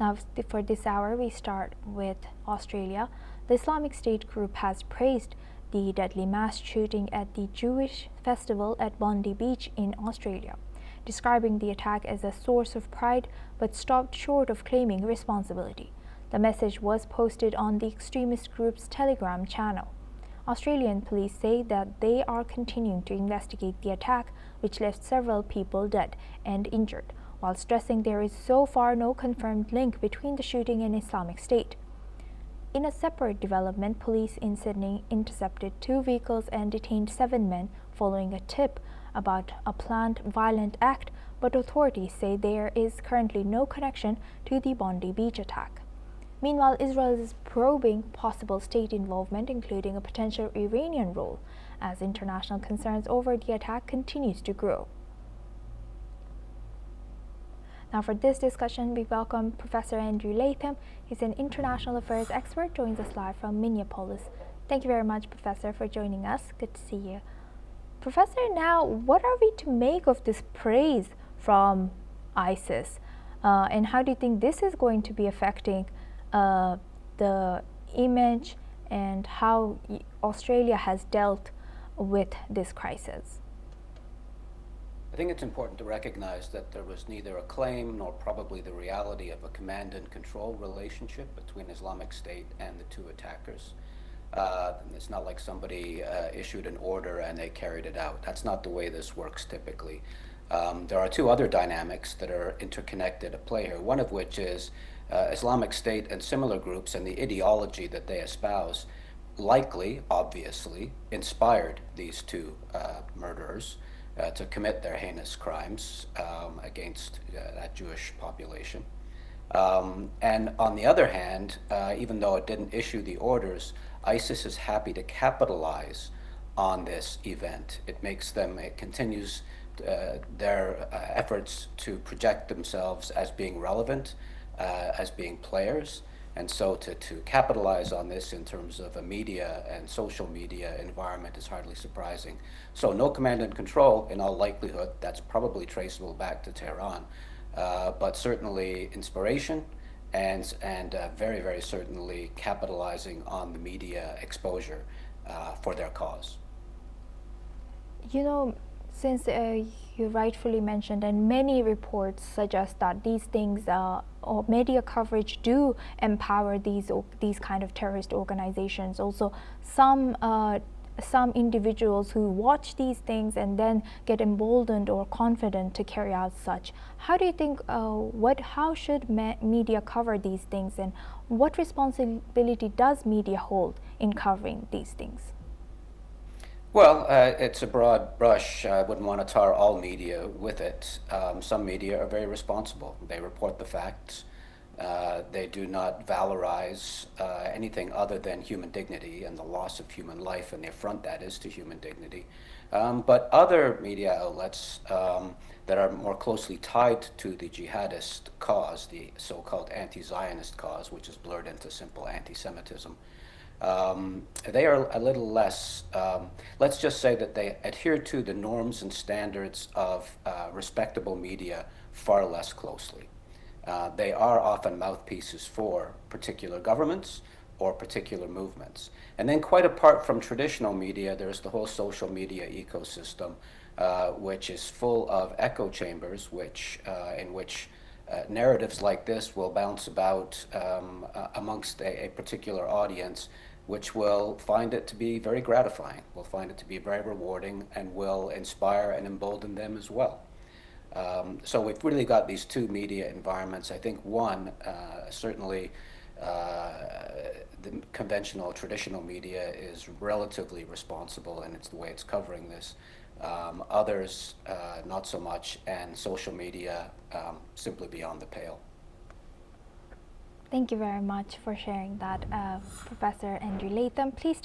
Now, for this hour, we start with Australia. The Islamic State group has praised the deadly mass shooting at the Jewish festival at Bondi Beach in Australia, describing the attack as a source of pride, but stopped short of claiming responsibility. The message was posted on the extremist group's Telegram channel. Australian police say that they are continuing to investigate the attack, which left several people dead and injured, while stressing there is so far no confirmed link between the shooting and Islamic State. In a separate development, police in Sydney intercepted 2 vehicles and detained 7 men following a tip about a planned violent act, but authorities say there is currently no connection to the Bondi Beach attack. Meanwhile, Israel is probing possible state involvement, including a potential Iranian role, as international concerns over the attack continues to grow. Now, for this discussion, we welcome Professor Andrew Latham. He's an international affairs expert, joins us live from Minneapolis. Thank you very much, Professor, for joining us. Good to see you. Professor, now, what are we to make of this praise from ISIS? And how do you think this is going to be affecting the image and how Australia has dealt with this crisis? I think it's important to recognize that there was neither a claim nor probably the reality of a command and control relationship between Islamic State and the two attackers. It's not like somebody issued an order and they carried it out. That's not the way this works typically. There are 2 other dynamics that are interconnected at play here, one of which is Islamic State and similar groups and the ideology that they espouse likely, obviously, inspired these 2 murderers to commit their heinous crimes against that Jewish population. And on the other hand, even though it didn't issue the orders, ISIS is happy to capitalize on this event. It continues their efforts to project themselves as being relevant, as being players, and so to capitalize on this in terms of a media and social media environment is hardly surprising. So no command and control, in all likelihood. That's probably traceable back to Tehran, but certainly inspiration and very, very certainly capitalizing on the media exposure for their cause. You know, since you rightfully mentioned, and many reports suggest that these things or media coverage do empower these kind of terrorist organizations. Also, some individuals who watch these things and then get emboldened or confident to carry out such. How do you think? How should media cover these things, and what responsibility does media hold in covering these things? Well, it's a broad brush. I wouldn't want to tar all media with it. Some media are very responsible. They report the facts. They do not valorize anything other than human dignity and the loss of human life, and the affront that is to human dignity. But other media outlets that are more closely tied to the jihadist cause, the so-called anti-Zionist cause, which is blurred into simple anti-Semitism, they are a little less, let's just say that they adhere to the norms and standards of respectable media far less closely. They are often mouthpieces for particular governments or particular movements. And then quite apart from traditional media, there's the whole social media ecosystem, which is full of echo chambers, in which narratives like this will bounce about amongst a particular audience, which will find it to be very gratifying, will find it to be very rewarding, and will inspire and embolden them as well. So we've really got these 2 media environments. I think one, certainly the conventional, traditional media is relatively responsible, and it's the way it's covering this. Others, not so much, and social media simply beyond the pale. Thank you very much for sharing that, Professor Andrew Latham. Please stay